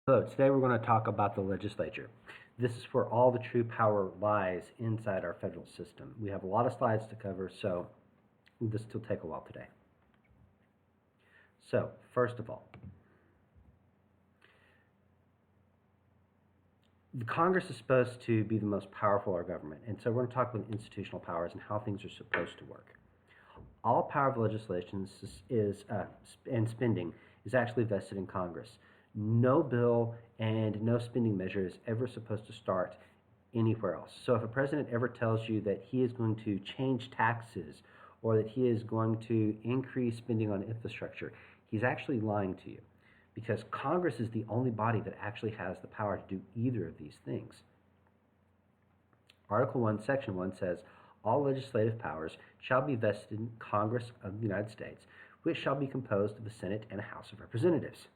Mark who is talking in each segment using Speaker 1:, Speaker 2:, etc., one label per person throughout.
Speaker 1: So today we're going to talk about the legislature. This is where all the true power lies inside our federal system. We have a lot of slides to cover, so this will take a while today. So, first of all, the Congress is supposed to be the most powerful of our government, and so we're going to talk about institutional powers and how things are supposed to work. All power of legislation and spending is actually vested in Congress. No bill and no spending measure is ever supposed to start anywhere else. So if a president ever tells you that he is going to change taxes or that he is going to increase spending on infrastructure, he's actually lying to you, because Congress is the only body that actually has the power to do either of these things. Article 1, Section 1 says, all legislative powers shall be vested in Congress of the United States, which shall be composed of a Senate and a House of Representatives.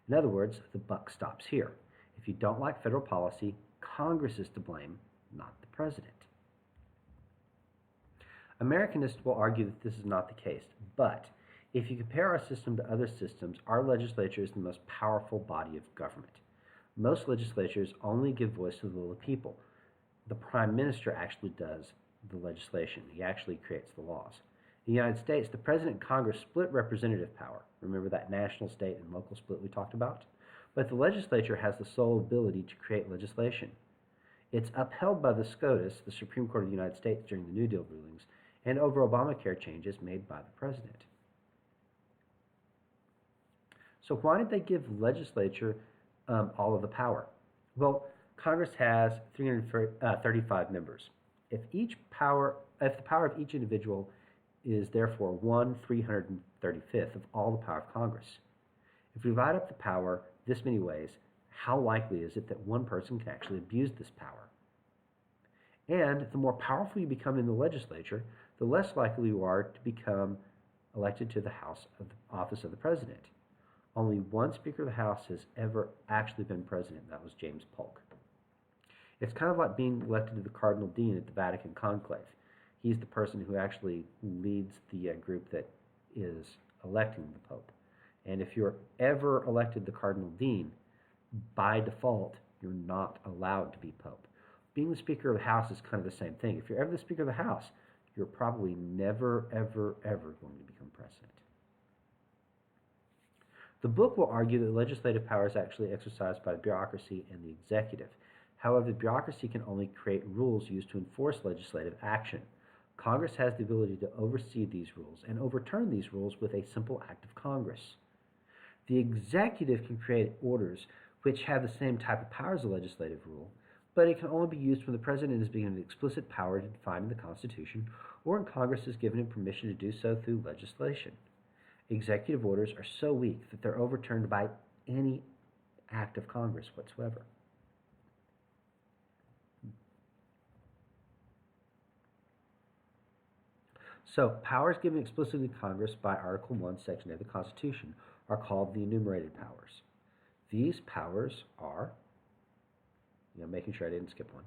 Speaker 1: In other words, the buck stops here. If you don't like federal policy, Congress is to blame, not the president. Americanists will argue that this is not the case, but if you compare our system to other systems, our legislature is the most powerful body of government. Most legislatures only give voice to the will of the people. The prime minister actually does the legislation. He actually creates the laws. In the United States, the president and Congress split representative power. Remember that national, state, and local split we talked about? But the legislature has the sole ability to create legislation. It's upheld by the SCOTUS, the Supreme Court of the United States, during the New Deal rulings, and over Obamacare changes made by the president. So why did they give legislature all of the power? Well, Congress has 335 members. If the power of each individual is therefore 1/335th of all the power of Congress. If we divide up the power this many ways, how likely is it that one person can actually abuse this power? And the more powerful you become in the legislature, the less likely you are to become elected to the House of the office of the president. Only one Speaker of the House has ever actually been president. That was James Polk. It's kind of like being elected to the Cardinal Dean at the Vatican Conclave. He's the person who actually leads the group that is electing the Pope. And if you're ever elected the Cardinal Dean, by default, you're not allowed to be Pope. Being the Speaker of the House is kind of the same thing. If you're ever the Speaker of the House, you're probably never, ever, ever going to become president. The book will argue that legislative power is actually exercised by the bureaucracy and the executive. However, the bureaucracy can only create rules used to enforce legislative action. Congress has the ability to oversee these rules and overturn these rules with a simple act of Congress. The executive can create orders which have the same type of power as a legislative rule, but it can only be used when the president is given explicit power to define in the Constitution or when Congress is given him permission to do so through legislation. Executive orders are so weak that they're overturned by any act of Congress whatsoever. So, powers given explicitly to Congress by Article 1, Section 8 of the Constitution are called the enumerated powers. These powers are, making sure I didn't skip one.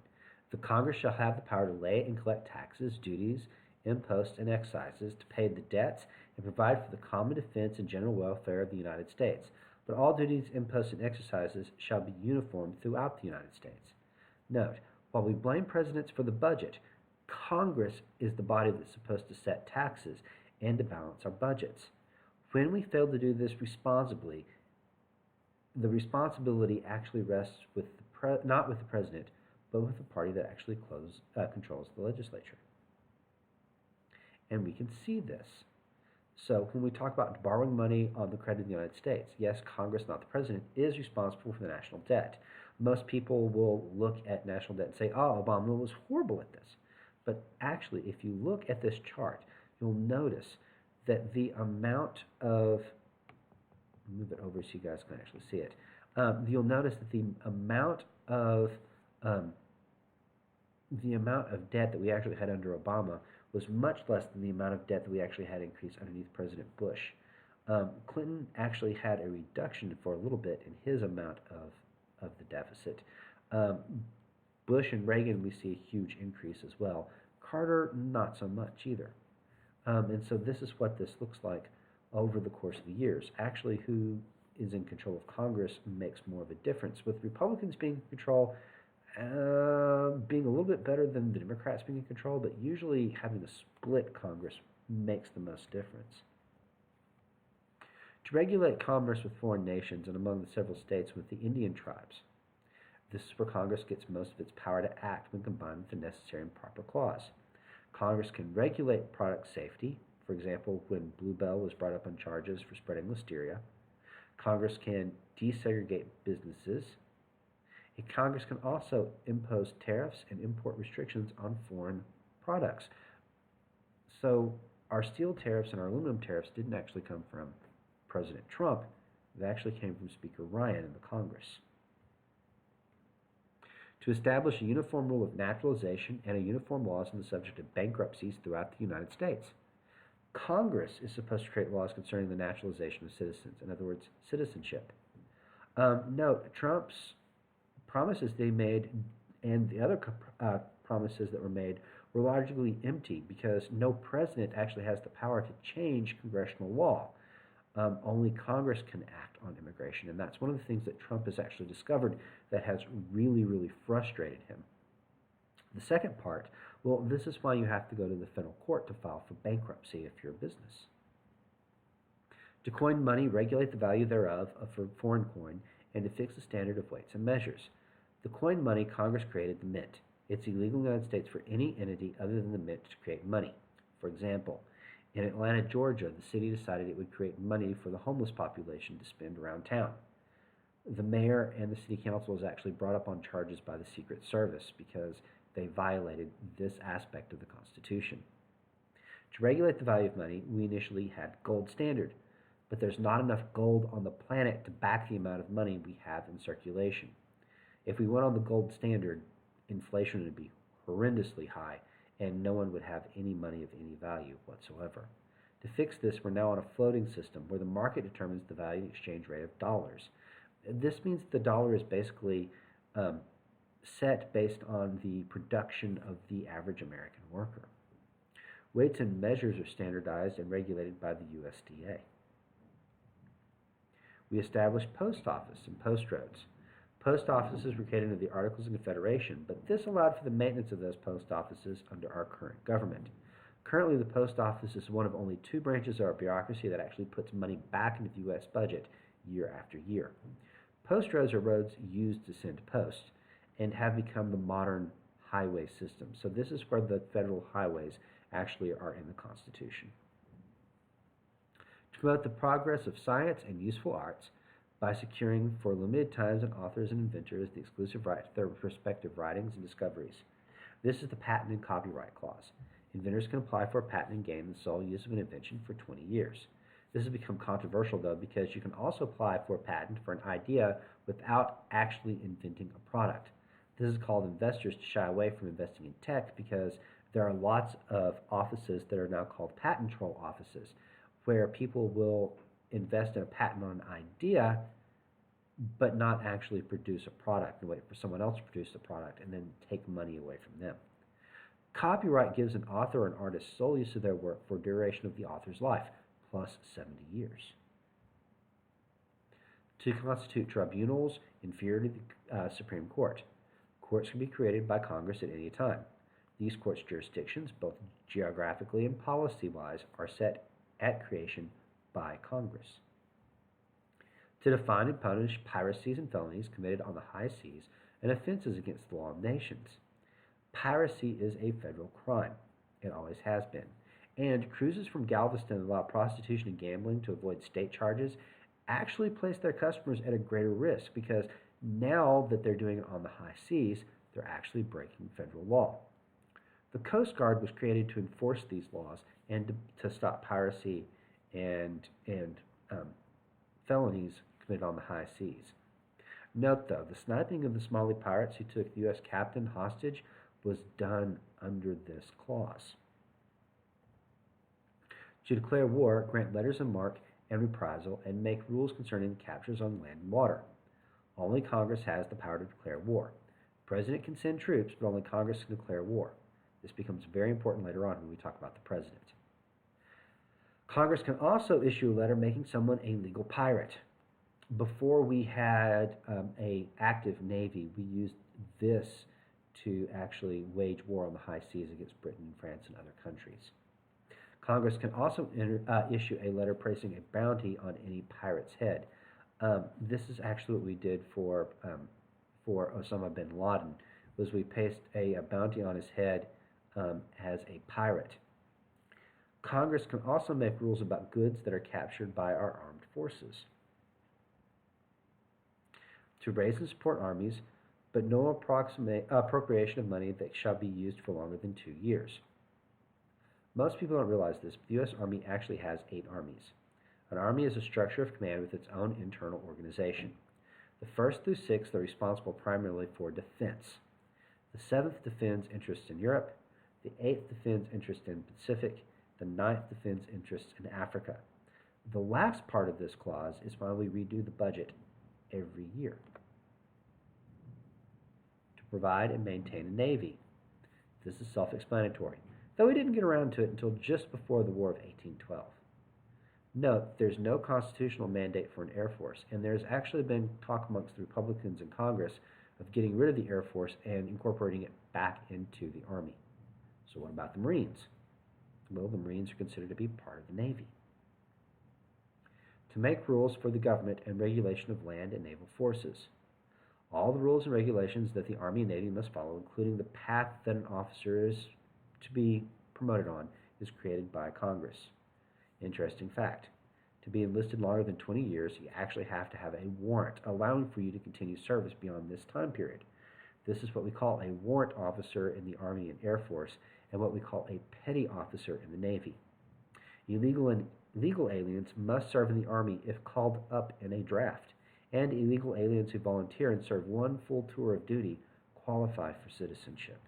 Speaker 1: The Congress shall have the power to lay and collect taxes, duties, imposts, and excises, to pay the debts, and provide for the common defense and general welfare of the United States. But all duties, imposts, and exercises shall be uniform throughout the United States. Note, while we blame presidents for the budget, Congress is the body that's supposed to set taxes and to balance our budgets. When we fail to do this responsibly, the responsibility actually rests with not with the president, but with the party that actually controls the legislature. And we can see this. So when we talk about borrowing money on the credit of the United States, yes, Congress, not the president, is responsible for the national debt. Most people will look at national debt and say, oh, Obama was horrible at this. But actually, if you look at this chart, you'll notice that the amount of, move it over so you guys can actually see it. You'll notice that the amount of debt that we actually had under Obama was much less than the amount of debt that we actually had increased underneath President Bush. Clinton actually had a reduction for a little bit in his amount of the deficit. Bush and Reagan, we see a huge increase as well. Carter, not so much either. And so this is what this looks like over the course of the years. Actually, who is in control of Congress makes more of a difference. With Republicans being in control, being a little bit better than the Democrats being in control, but usually having a split Congress makes the most difference. To regulate commerce with foreign nations and among the several states with the Indian tribes. This is where Congress gets most of its power to act when combined with the necessary and proper clause. Congress can regulate product safety. For example, when Bluebell was brought up on charges for spreading listeria. Congress can desegregate businesses. Congress can also impose tariffs and import restrictions on foreign products. So our steel tariffs and our aluminum tariffs didn't actually come from President Trump. They actually came from Speaker Ryan in the Congress. To establish a uniform rule of naturalization and a uniform laws on the subject of bankruptcies throughout the United States. Congress is supposed to create laws concerning the naturalization of citizens, in other words, citizenship. Note, Trump's promises they made and the other promises that were made were largely empty because no president actually has the power to change congressional law. Only Congress can act on immigration, and that's one of the things that Trump has actually discovered that has really, really frustrated him. The second part, well, this is why you have to go to the federal court to file for bankruptcy if you're a business. To coin money, regulate the value thereof for foreign coin, and to fix the standard of weights and measures. To coin money, Congress created the mint. It's illegal in the United States for any entity other than the mint to create money. For example, in Atlanta, Georgia, the city decided it would create money for the homeless population to spend around town. The mayor and the city council was actually brought up on charges by the Secret Service because they violated this aspect of the Constitution. To regulate the value of money, we initially had gold standard, but there's not enough gold on the planet to back the amount of money we have in circulation. If we went on the gold standard, inflation would be horrendously high, and no one would have any money of any value whatsoever. To fix this, we're now on a floating system where the market determines the value and exchange rate of dollars. This means the dollar is basically set based on the production of the average American worker. Weights and measures are standardized and regulated by the USDA. We established post office and post roads. Post offices were created under the Articles of Confederation, but this allowed for the maintenance of those post offices under our current government. Currently, the post office is one of only two branches of our bureaucracy that actually puts money back into the U.S. budget year after year. Post roads are roads used to send post and have become the modern highway system. So this is where the federal highways actually are in the Constitution. To promote the progress of science and useful arts, by securing for limited times on authors and inventors the exclusive right to their respective writings and discoveries. This is the patent and copyright clause. Inventors can apply for a patent and gain the sole use of an invention for 20 years. This has become controversial, though, because you can also apply for a patent for an idea without actually inventing a product. This has called investors to shy away from investing in tech because there are lots of offices that are now called patent troll offices, where people will invest in a patent on an idea but not actually produce a product and wait for someone else to produce the product and then take money away from them. Copyright gives an author or an artist sole use of their work for duration of the author's life, plus 70 years. To constitute tribunals inferior to the Supreme Court. Courts can be created by Congress at any time. These courts' jurisdictions, both geographically and policy-wise, are set at creation by Congress. To define and punish piracies and felonies committed on the high seas and offenses against the law of nations. Piracy is a federal crime. It always has been. And cruises from Galveston that allow prostitution and gambling to avoid state charges actually place their customers at a greater risk because now that they're doing it on the high seas, they're actually breaking federal law. The Coast Guard was created to enforce these laws and to stop piracy and felonies committed on the high seas. Note, though, the sniping of the Somali pirates who took the U.S. captain hostage was done under this clause. To declare war, grant letters of marque and reprisal, and make rules concerning captures on land and water. Only Congress has the power to declare war. The President can send troops, but only Congress can declare war. This becomes very important later on when we talk about the President. Congress can also issue a letter making someone a legal pirate. before we had a active navy, we used this to actually wage war on the high seas against Britain, France, and other countries. Congress can also issue a letter placing a bounty on any pirate's head. This is actually what we did for Osama bin Laden. Was we placed a bounty on his head as a pirate. Congress can also make rules about goods that are captured by our armed forces. To raise and support armies, but no appropriation of money that shall be used for longer than 2 years. Most people don't realize this, but the U.S. Army actually has 8 armies. An army is a structure of command with its own internal organization. The 1st through 6th are responsible primarily for defense. The 7th defends interests in Europe. The 8th defends interests in the Pacific. The 9th defends interests in Africa. The last part of this clause is why we redo the budget every year. To provide and maintain a navy. This is self-explanatory, though we didn't get around to it until just before the War of 1812. Note, there's no constitutional mandate for an Air Force, and there's actually been talk amongst the Republicans in Congress of getting rid of the Air Force and incorporating it back into the Army. So what about the Marines? Well, the Marines are considered to be part of the Navy. To make rules for the government and regulation of land and naval forces. All the rules and regulations that the Army and Navy must follow, including the path that an officer is to be promoted on, is created by Congress. Interesting fact. To be enlisted longer than 20 years, you actually have to have a warrant allowing for you to continue service beyond this time period. This is what we call a warrant officer in the Army and Air Force, and what we call a petty officer in the Navy. Illegal and legal aliens must serve in the Army if called up in a draft, and illegal aliens who volunteer and serve one full tour of duty qualify for citizenship.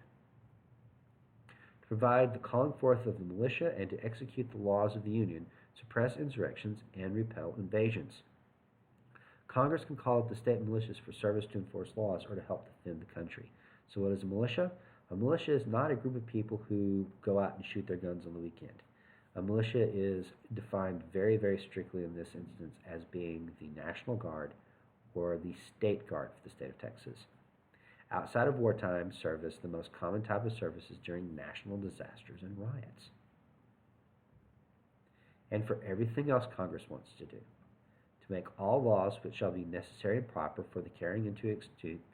Speaker 1: To provide the calling forth of the militia and to execute the laws of the Union, suppress insurrections, and repel invasions. Congress can call up the state militias for service to enforce laws or to help defend the country. So what is a militia? A militia is not a group of people who go out and shoot their guns on the weekend. A militia is defined very, very strictly in this instance as being the National Guard or the State Guard for the state of Texas. Outside of wartime service, the most common type of service is during national disasters and riots. And for everything else Congress wants to do, to make all laws which shall be necessary and proper for the carrying into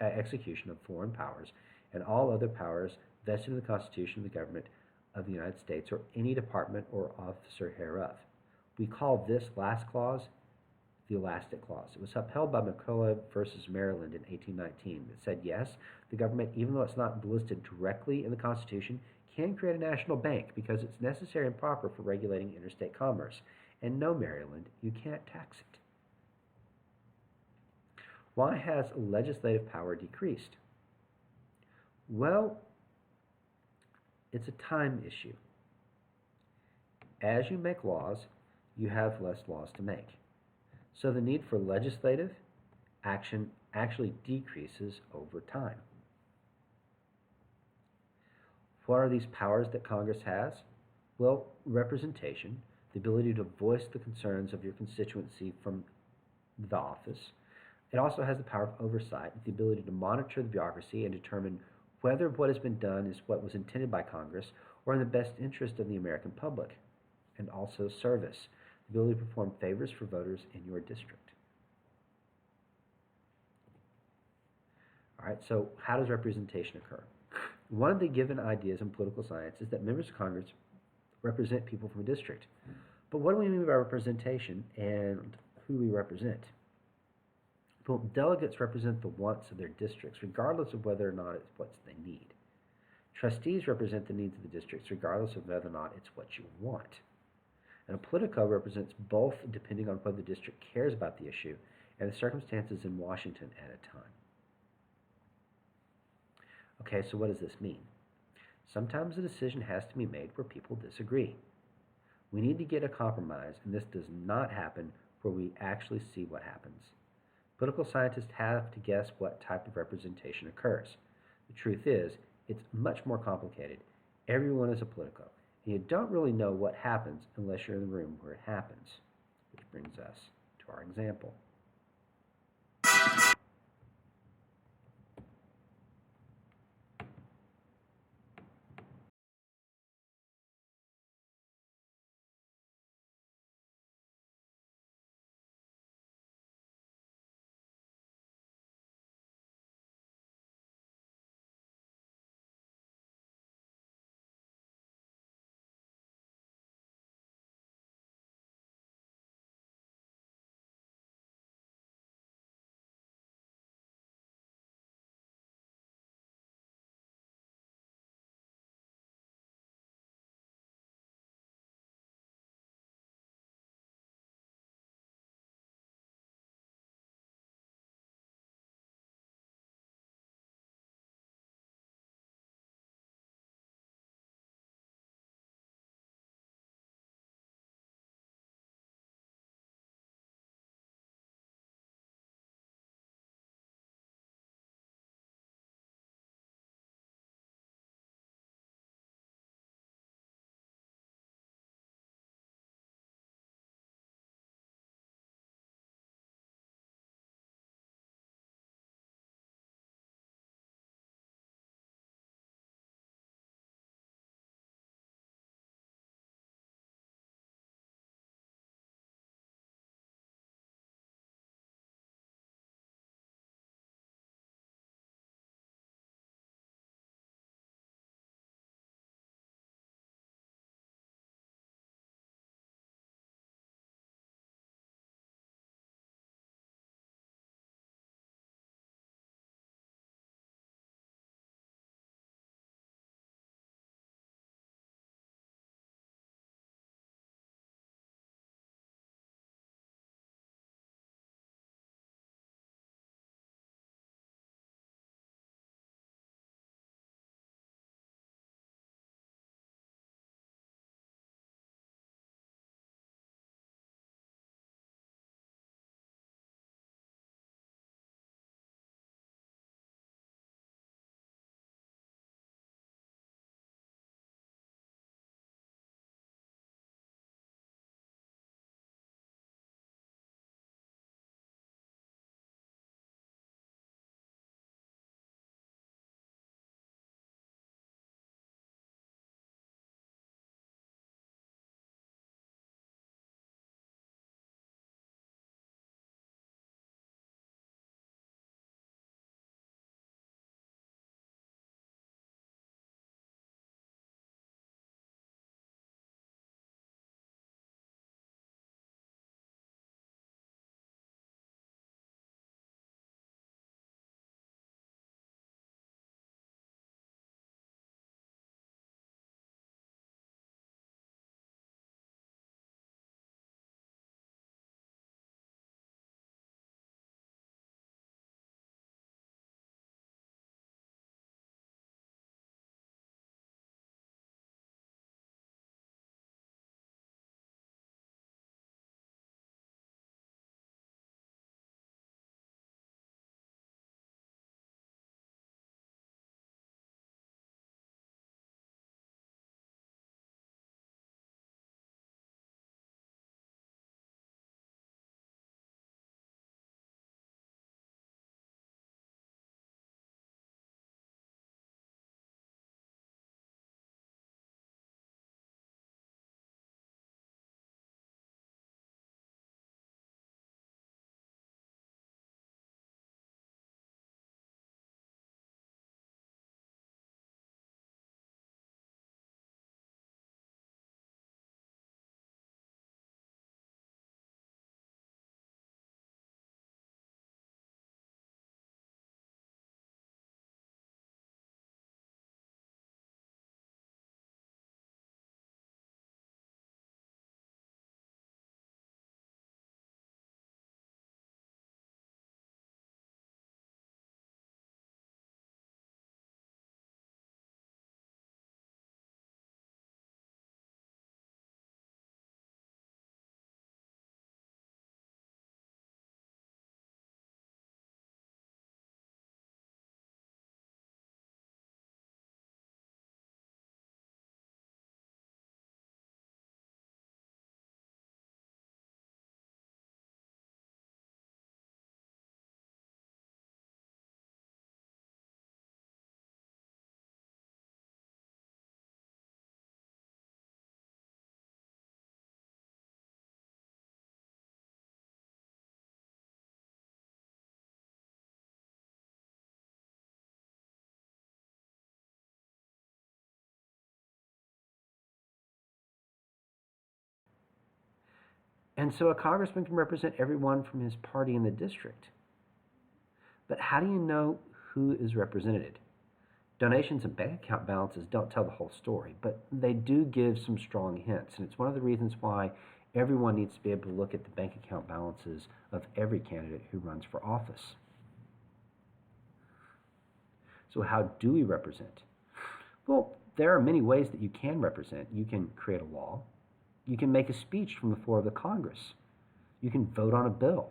Speaker 1: execution of foreign powers and all other powers vested in the Constitution of the government of the United States or any department or officer hereof. We call this last clause the Elastic Clause. It was upheld by McCulloch versus Maryland in 1819. It said, yes, the government, even though it's not listed directly in the Constitution, can create a national bank because it's necessary and proper for regulating interstate commerce. And no, Maryland, you can't tax it. Why has legislative power decreased? Well, it's a time issue. As you make laws, you have less laws to make. So the need for legislative action actually decreases over time. What are these powers that Congress has? Well, representation, the ability to voice the concerns of your constituency from the office. It also has the power of oversight, the ability to monitor the bureaucracy and determine whether what has been done is what was intended by Congress or in the best interest of the American public, and also service, the ability to perform favors for voters in your district. All right, so how does representation occur? One of the given ideas in political science is that members of Congress represent people from a district. But what do we mean by representation and who we represent? Well, delegates represent the wants of their districts, regardless of whether or not it's what they need. Trustees represent the needs of the districts, regardless of whether or not it's what you want. And a politico represents both depending on whether the district cares about the issue and the circumstances in Washington at a time. Okay, so what does this mean? Sometimes a decision has to be made where people disagree. We need to get a compromise, and this does not happen where we actually see what happens. Political scientists have to guess what type of representation occurs. The truth is, it's much more complicated. Everyone is a politico, and you don't really know what happens unless you're in the room where it happens, which brings us to our example. And so a congressman can represent everyone from his party in the district. But how do you know who is represented? Donations and bank account balances don't tell the whole story, but they do give some strong hints. And it's one of the reasons why everyone needs to be able to look at the bank account balances of every candidate who runs for office. So how do we represent? Well, there are many ways that you can represent. You can create a law. You can make a speech from the floor of the Congress. You can vote on a bill.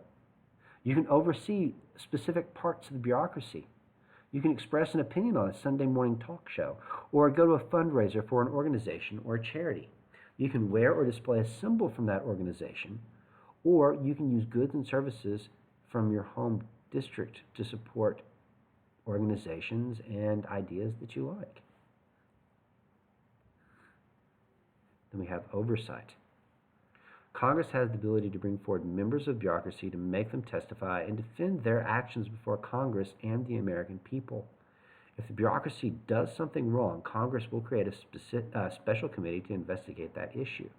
Speaker 1: You can oversee specific parts of the bureaucracy. You can express an opinion on a Sunday morning talk show, or go to a fundraiser for an organization or a charity. You can wear or display a symbol from that organization, or you can use goods and services from your home district to support organizations and ideas that you like. Then we have oversight. Congress has the ability to bring forward members of bureaucracy to make them testify and defend their actions before Congress and the American people. If the bureaucracy does something wrong, Congress will create a special committee to investigate that issue.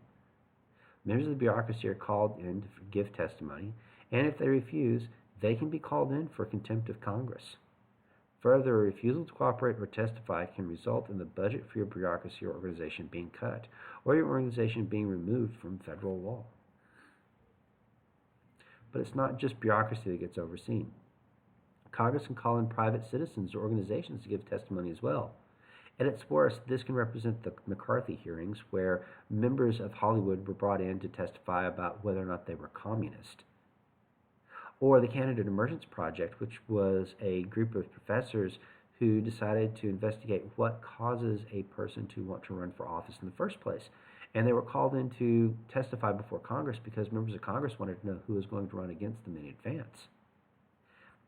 Speaker 1: Members of the bureaucracy are called in to give testimony, and if they refuse, they can be called in for contempt of Congress. Further, a refusal to cooperate or testify can result in the budget for your bureaucracy or organization being cut, or your organization being removed from federal law. But it's not just bureaucracy that gets overseen. Congress can call in private citizens or organizations to give testimony as well. At its worst, this can represent the McCarthy hearings, where members of Hollywood were brought in to testify about whether or not they were communist. Or the Candidate Emergence Project, which was a group of professors who decided to investigate what causes a person to want to run for office in the first place. And they were called in to testify before Congress because members of Congress wanted to know who was going to run against them in advance.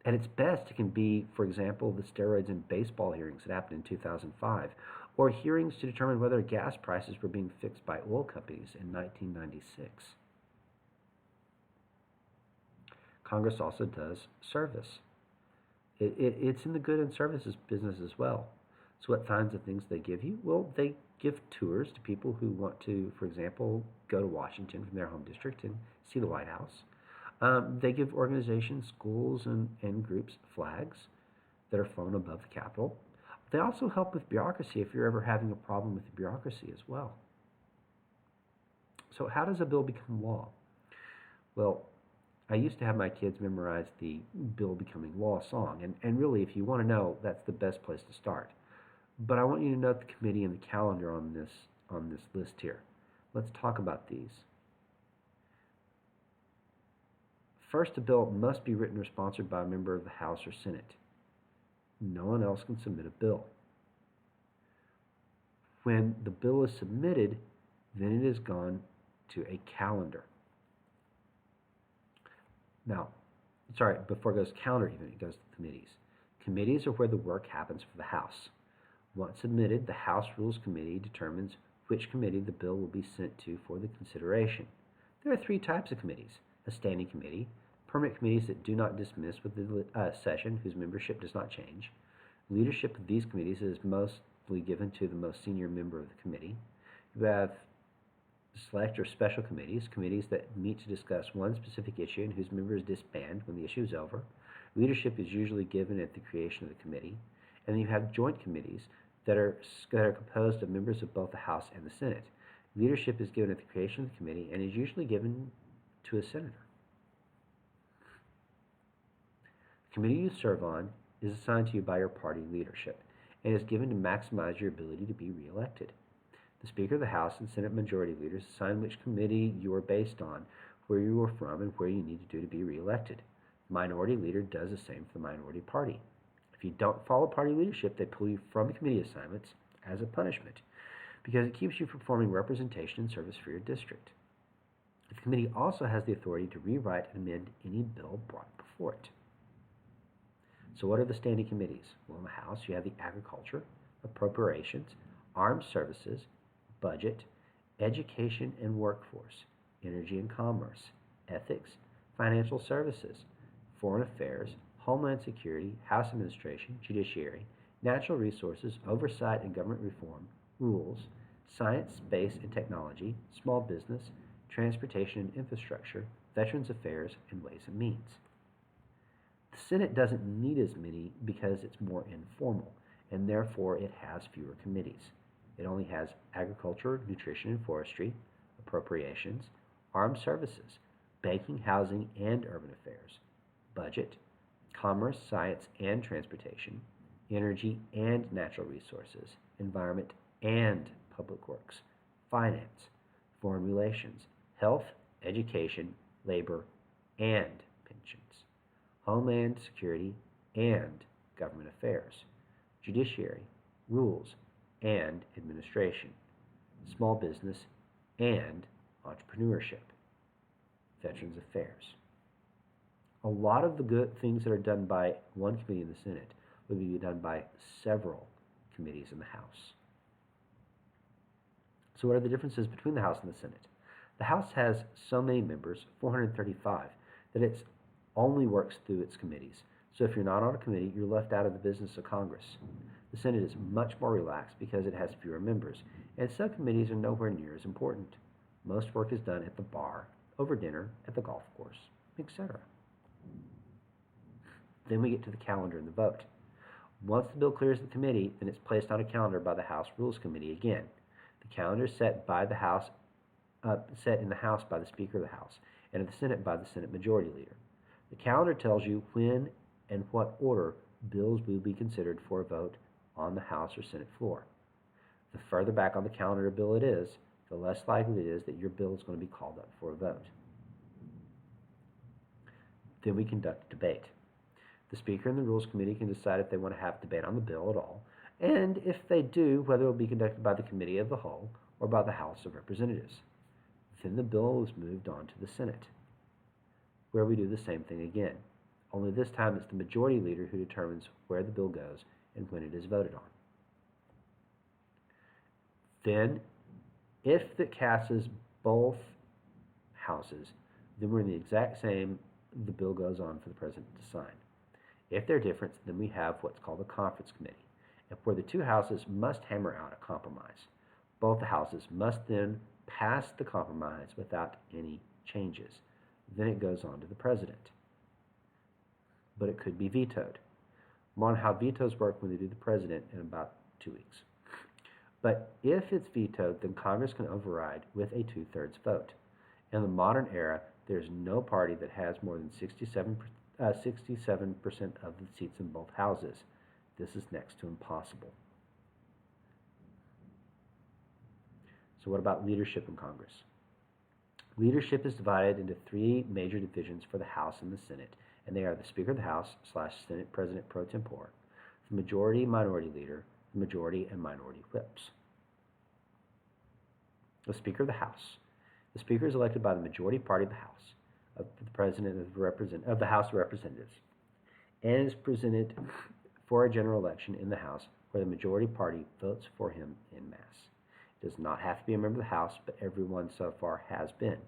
Speaker 1: At its best, it can be, for example, the steroids in baseball hearings that happened in 2005, or hearings to determine whether gas prices were being fixed by oil companies in 1996. Congress also does service. It's in the good and services business as well. So what kinds of things they give you? Well, they give tours to people who want to, for example, go to Washington from their home district and see the White House. They give organizations, schools, and groups flags that are flown above the Capitol. They also help with bureaucracy if you're ever having a problem with the bureaucracy as well. So how does a bill become law? Well, I used to have my kids memorize the Bill Becoming Law song, and really, if you want to know, that's the best place to start. But I want you to note the committee and the calendar on this list here. Let's talk about these. First, a bill must be written or sponsored by a member of the House or Senate. No one else can submit a bill. When the bill is submitted, then it is gone to a calendar. Now, before it goes calendar even, it goes to committees. Committees are where the work happens for the House. Once submitted, the House Rules Committee determines which committee the bill will be sent to for the consideration. There are three types of committees: a standing committee, permanent committees that do not dismiss with the session, whose membership does not change. Leadership of these committees is mostly given to the most senior member of the committee. You have select or special committees, committees that meet to discuss one specific issue and whose members disband when the issue is over. Leadership is usually given at the creation of the committee. And then you have joint committees that are composed of members of both the House and the Senate. Leadership is given at the creation of the committee and is usually given to a senator. The committee you serve on is assigned to you by your party leadership and is given to maximize your ability to be reelected. The Speaker of the House and Senate Majority Leaders assign which committee you are based on, where you are from, and where you need to do to be reelected. The Minority Leader does the same for the Minority Party. If you don't follow party leadership, they pull you from committee assignments as a punishment because it keeps you from performing representation and service for your district. The committee also has the authority to rewrite and amend any bill brought before it. So what are the standing committees? Well, in the House, you have the Agriculture, Appropriations, Armed Services, Budget, Education and Workforce, Energy and Commerce, Ethics, Financial Services, Foreign Affairs, Homeland Security, House Administration, Judiciary, Natural Resources, Oversight and Government Reform, Rules, Science, Space and Technology, Small Business, Transportation and Infrastructure, Veterans Affairs, and Ways and Means. The Senate doesn't need as many because it's more informal, and therefore it has fewer committees. It only has Agriculture, Nutrition and Forestry, Appropriations, Armed Services, Banking, Housing, and Urban Affairs, Budget, Commerce, Science, and Transportation, Energy and Natural Resources, Environment and Public Works, Finance, Foreign Relations, Health, Education, Labor, and Pensions, Homeland Security and Government Affairs, Judiciary, Rules, and Administration, Small Business and Entrepreneurship, Veterans Affairs. A lot of the good things that are done by one committee in the Senate would be done by several committees in the House. So what are the differences between the House and the Senate? The House has so many members, 435, that it only works through its committees. So if you're not on a committee, you're left out of the business of Congress. The Senate is much more relaxed because it has fewer members, and subcommittees are nowhere near as important. Most work is done at the bar, over dinner, at the golf course, etc. Then we get to the calendar and the vote. Once the bill clears the committee, then it's placed on a calendar by the House Rules Committee again. The calendar is set by the House, set in the House by the Speaker of the House, and in the Senate by the Senate Majority Leader. The calendar tells you when and what order bills will be considered for a vote on the House or Senate floor. The further back on the calendar a bill it is, the less likely it is that your bill is going to be called up for a vote. Then we conduct debate. The Speaker and the Rules Committee can decide if they want to have debate on the bill at all, and if they do, whether it will be conducted by the Committee of the Whole or by the House of Representatives. Then the bill is moved on to the Senate, where we do the same thing again. Only this time it's the Majority Leader who determines where the bill goes and when it is voted on. Then, if it passes both houses, then we're in the exact same, the bill goes on for the President to sign. If they're different, then we have what's called a conference committee, where the two houses must hammer out a compromise. Both the houses must then pass the compromise without any changes. Then it goes on to the President. But it could be vetoed. More on how vetoes work when they do the President in about 2 weeks. But if it's vetoed, then Congress can override with a 2/3 vote. In the modern era, there's no party that has more than 67% of the seats in both houses. This is next to impossible. So what about leadership in Congress? Leadership is divided into three major divisions for the House and the Senate, and they are the Speaker of the House / Senate President pro tempore, the Majority Minority Leader, the Majority and Minority Whips. The Speaker of the House. The Speaker is elected by the majority party of the House, of the President of the House of Representatives, and is presented for a general election in the House where the majority party votes for him en masse. It does not have to be a member of the House, but everyone so far has been.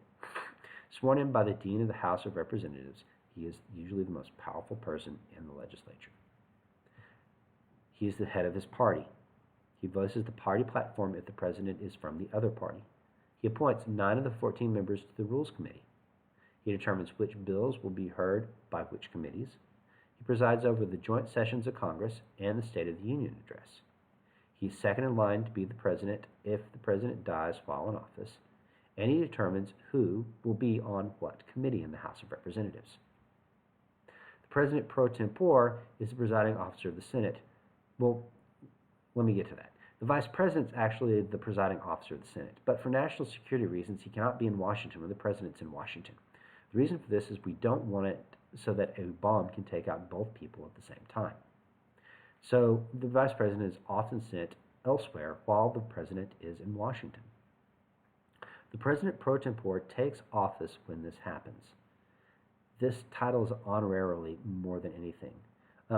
Speaker 1: Sworn in by the Dean of the House of Representatives, he is usually the most powerful person in the legislature. He is the head of his party. He voices the party platform if the president is from the other party. He appoints 9 of the 14 members to the Rules Committee. He determines which bills will be heard by which committees. He presides over the joint sessions of Congress and the State of the Union address. He is second in line to be the president if the president dies while in office, and he determines who will be on what committee in the House of Representatives. The president pro tempore is the presiding officer of the Senate. Well, let me get to that. The vice president is actually the presiding officer of the Senate, but for national security reasons, he cannot be in Washington when the president's in Washington. The reason for this is we don't want it so that a bomb can take out both people at the same time. So the vice president is often sent elsewhere while the president is in Washington. The president pro tempore takes office when this happens. This title is honorarily more than anything.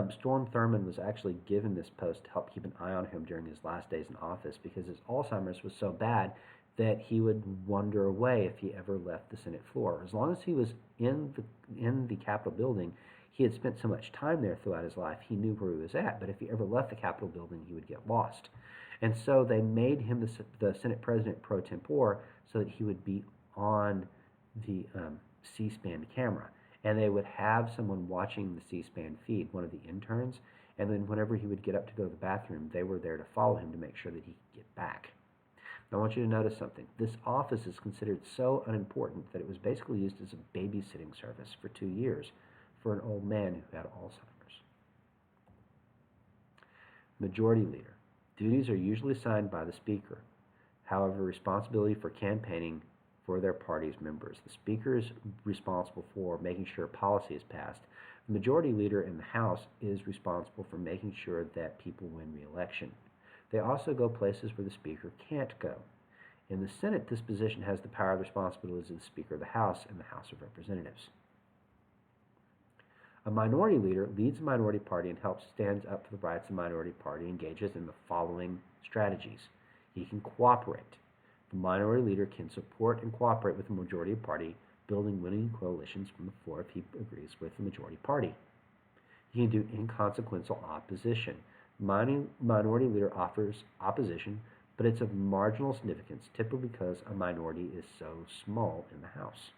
Speaker 1: Storm Thurmond was actually given this post to help keep an eye on him during his last days in office because his Alzheimer's was so bad that he would wander away if he ever left the Senate floor. As long as he was in the Capitol building, he had spent so much time there throughout his life, he knew where he was at. But if he ever left the Capitol building, he would get lost. And so they made him the Senate President pro tempore so that he would be on the C-SPAN camera. And they would have someone watching the C-SPAN feed, one of the interns, and then whenever he would get up to go to the bathroom, they were there to follow him to make sure that he could get back. Now, I want you to notice something. This office is considered so unimportant that it was basically used as a babysitting service for 2 years for an old man who had Alzheimer's. Majority Leader. Duties are usually assigned by the Speaker. However, responsibility for campaigning for their party's members. The Speaker is responsible for making sure policy is passed. The Majority Leader in the House is responsible for making sure that people win re-election. They also go places where the Speaker can't go. In the Senate, this position has the power and responsibilities of the Speaker of the House and the House of Representatives. A minority leader leads a minority party and helps stand up for the rights of the minority party and engages in the following strategies. He can cooperate. The minority leader can support and cooperate with the majority party, building winning coalitions from the floor if he agrees with the majority party. He can do inconsequential opposition. Minority leader offers opposition, but it's of marginal significance, typically because a minority is so small in the House.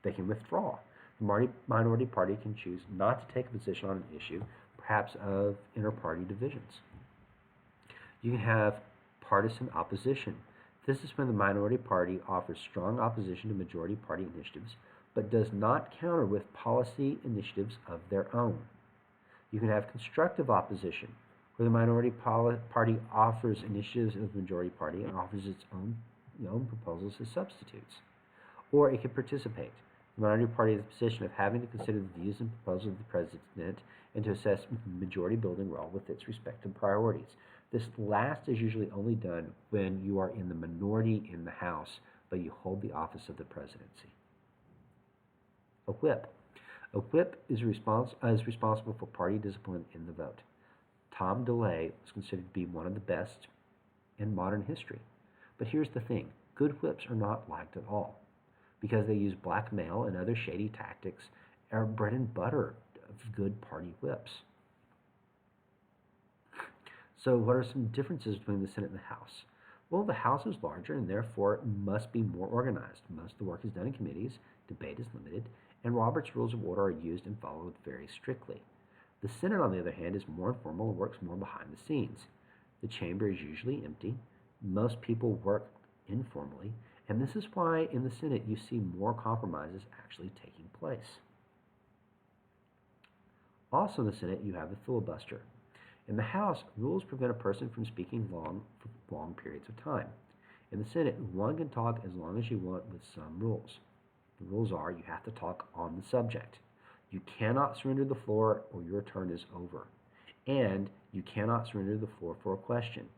Speaker 1: They can withdraw. The minority party can choose not to take a position on an issue, perhaps of inter-party divisions. You can have partisan opposition. This is when the minority party offers strong opposition to majority party initiatives, but does not counter with policy initiatives of their own. You can have constructive opposition, where the minority party offers initiatives of the majority party and offers its own proposals as substitutes. Or it can participate. The minority party has the position of having to consider the views and proposals of the president and to assess majority building role with its respective priorities. This last is usually only done when you are in the minority in the House, but you hold the office of the presidency. A whip. A whip is responsible for party discipline in the vote. Tom DeLay was considered to be one of the best in modern history. But here's the thing. Good whips are not liked at all because they use blackmail and other shady tactics are bread and butter of good party whips. So what are some differences between the Senate and the House? Well, the House is larger and therefore must be more organized. Most of the work is done in committees, debate is limited, and Robert's Rules of Order are used and followed very strictly. The Senate, on the other hand, is more informal and works more behind the scenes. The chamber is usually empty. Most people work informally, and this is why in the Senate you see more compromises actually taking place. Also in the Senate, you have the filibuster. In the House, rules prevent a person from speaking for long periods of time. In the Senate, one can talk as long as you want with some rules. The rules are you have to talk on the subject. You cannot surrender the floor or your turn is over. And you cannot surrender the floor for a question.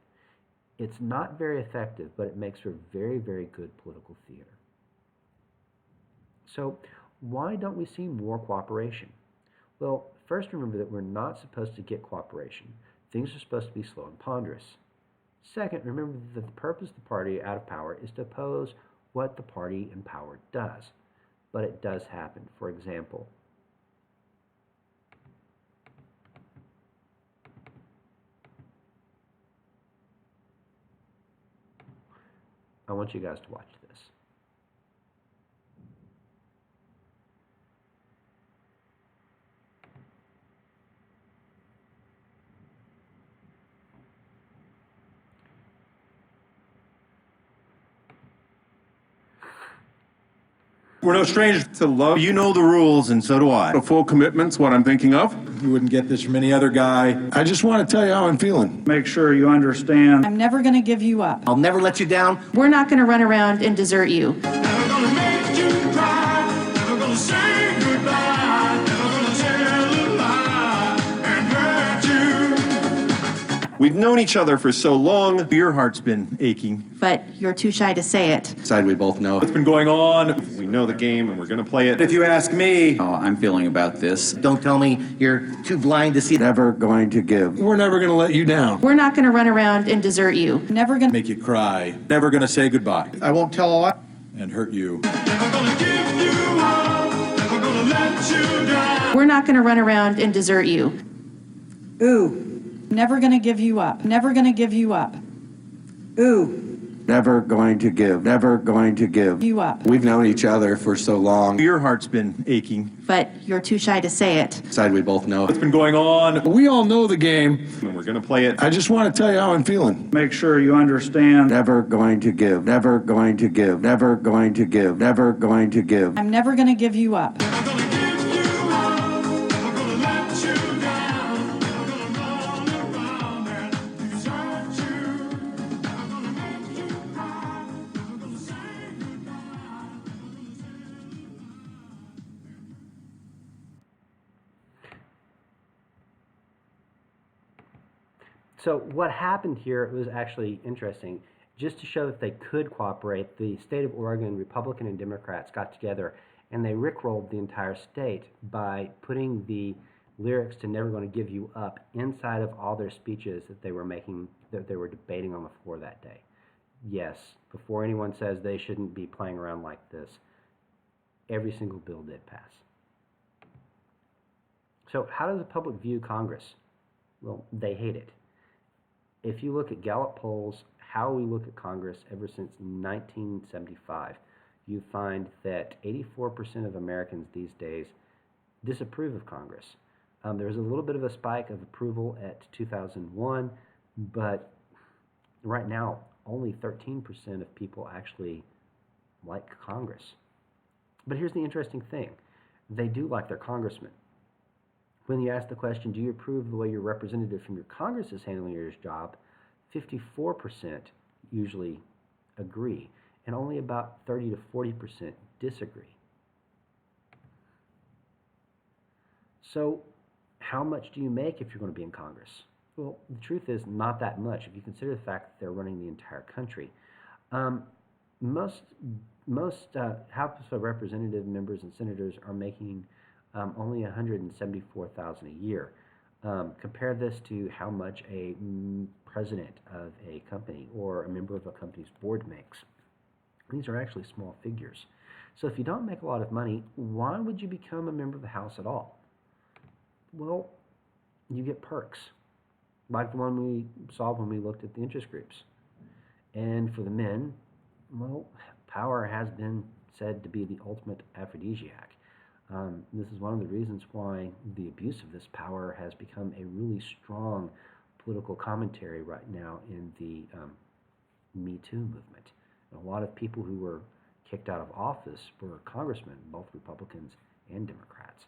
Speaker 1: It's not very effective, but it makes for very, very good political theater. So, why don't we see more cooperation? Well, first remember that we're not supposed to get cooperation. Things are supposed to be slow and ponderous. Second, remember that the purpose of the party out of power is to oppose what the party in power does. But it does happen. For example, I want you guys to watch this.
Speaker 2: We're no strangers to love. You know the rules, and so do I.
Speaker 3: A full commitment's what I'm thinking of.
Speaker 4: You wouldn't get this from any other guy.
Speaker 3: I just want to tell you how I'm feeling.
Speaker 5: Make sure you understand.
Speaker 6: I'm never going to give you up.
Speaker 7: I'll never let you down.
Speaker 8: We're not going to run around and desert you.
Speaker 9: Never gonna make you cry. Never gonna say goodbye. Never gonna tell a lie and hurt you.
Speaker 2: We've known each other for so long.
Speaker 4: Your heart's been aching.
Speaker 8: But you're too shy to say it.
Speaker 7: Side we both know.
Speaker 4: What's been going on?
Speaker 2: We know the game, and we're going to play it.
Speaker 4: If you ask me,
Speaker 10: how I'm feeling about this.
Speaker 7: Don't tell me you're too blind to see.
Speaker 3: Never going to give. We're never going to let you down.
Speaker 8: We're not going to run around and desert you.
Speaker 6: Never going to
Speaker 4: make you cry. Never going to say goodbye.
Speaker 7: I won't tell a lie.
Speaker 4: And hurt you.
Speaker 9: Never gonna give you up. Never gonna let you down.
Speaker 8: We're not going to run around and desert you.
Speaker 6: Ooh. Never going to give you up. Never going to give you up. Ooh.
Speaker 3: Never going to give. Never going to give.
Speaker 5: You up.
Speaker 7: We've known each other for so long.
Speaker 4: Your heart's been aching.
Speaker 8: But you're too shy to say it.
Speaker 7: Side we both know.
Speaker 4: What's been going on?
Speaker 3: We all know the game.
Speaker 2: And we're going to play it.
Speaker 3: I just want to tell you how I'm feeling.
Speaker 9: Make sure you understand.
Speaker 3: Never going to give. Never going to give. Never going to give. Never going to give.
Speaker 5: I'm never going to give you up.
Speaker 9: Never gonna give you up. Never gonna let you down. Never gonna roll around and desert you. Never gonna make you cry. Never gonna say goodbye.
Speaker 1: So what happened here was actually interesting. Just to show that they could cooperate, the state of Oregon, Republican and Democrats got together and they rickrolled the entire state by putting the lyrics to Never Gonna Give You Up inside of all their speeches that they were making, that they were debating on the floor that day. Yes, before anyone says they shouldn't be playing around like this, every single bill did pass. So how does the public view Congress? Well, they hate it. If you look at Gallup polls, how we look at Congress ever since 1975, you find that 84% of Americans these days disapprove of Congress. There was a little bit of a spike of approval at 2001, but right now, only 13% of people actually like Congress. But here's the interesting thing. They do like their congressman. When you ask the question, do you approve of the way your representative from your Congress is handling your job, 54% usually agree, and only about 30 to 40% disagree. So how much do you make if you're going to be in Congress? Well, the truth is not that much if you consider the fact that they're running the entire country. Most House of Representative members and senators are making only $174,000 a year. Compare this to how much a president of a company or a member of a company's board makes. These are actually small figures. So if you don't make a lot of money, why would you become a member of the House at all? Well, you get perks, like the one we saw when we looked at the interest groups. And for the men, well, power has been said to be the ultimate aphrodisiac. This is one of the reasons why the abuse of this power has become a really strong political commentary right now in the Me Too movement. And a lot of people who were kicked out of office were congressmen, both Republicans and Democrats.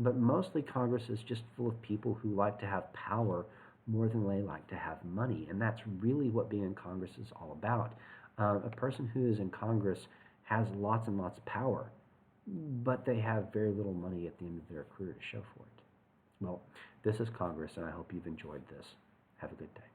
Speaker 1: But mostly Congress is just full of people who like to have power more than they like to have money. And that's really what being in Congress is all about. A person who is in Congress has lots and lots of power, but they have very little money at the end of their career to show for it. Well, this is Congress, and I hope you've enjoyed this. Have a good day.